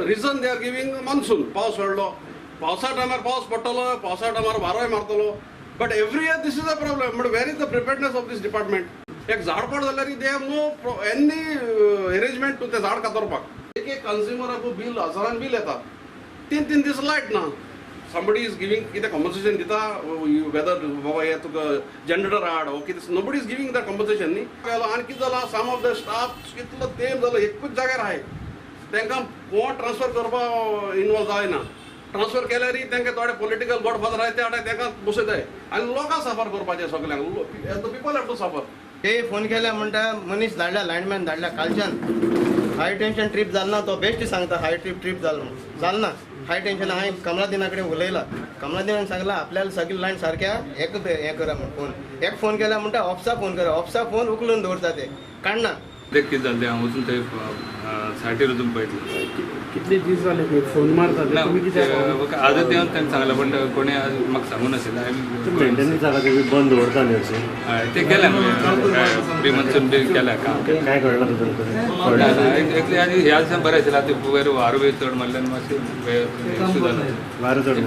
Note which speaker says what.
Speaker 1: reason they are giving monsoon. पावस पडलो, पावसा टायमार पावस पडटलो, पावसा टायमार वारोय मारतलो. But every year this is a problem. But where is the preparedness of this department? एक झाड पड जाल्यार they have no any arrangement to ते झाड कातरपाक. एक consumer bill हजारान bill येता. 3 दीस लायट ना. Somebody is giving कितें compensation दिता, whether बाबा हे तुका generator हाड or कितें, nobody is giving that compensation न्ही. आनी कितें जाला, some of the staff कितलो तेंप जालो एकूच जाग्यार आहाय. तांकां कोण ट्रान्सफर करपाक इनवॉल्व जायना. ट्रान्सफर केल्यारय तांकां थोडे पॉलिटिकल गॉडफादर आहाय ते हाडटाय तांकां बसयताय आनी लोकांक सफर करपाचें सगल्यांक. The people have to suffer.
Speaker 2: ते फोन केल्या म्हणटा मनीस धाडला, लायनमॅन धाडला कालच्यान. हाय टेन्शन ट्रीप जालना, तो बेस्ट सांगता हाय ट्रीप जालना. हाय टेन्शन हांवें कमलादिना कडेन उलयला. कमलादिनान सांगला आपल्याला सगळी लायन सारक्या हे करा म्हण फोन. एक फोन केला म्हणटा ऑफिसा फोन करा. ऑफिसा फोन उखलून दवरता ते काडना.
Speaker 3: कितें जालें तें हांव वचून थंय सायटीर वचून पळयतलो.
Speaker 4: कितले दीस जाले फोन मारतात
Speaker 3: आजच येवन तांणी सांगलें पण कोणी म्हाका सांगून नाशिल्लें.
Speaker 5: मेंटेनन्स जागा ते बंद दवरताले अशें
Speaker 3: हय ते केलें प्री मन्सून बी केलें काम.
Speaker 5: काय कळना तुमकां?
Speaker 3: एक्चुली आनी ह्या दिसान बरें आशिल्लें. आतां वयर वारो बी चड मारल्यान मातशें इश्यू जालो.
Speaker 5: वारो चड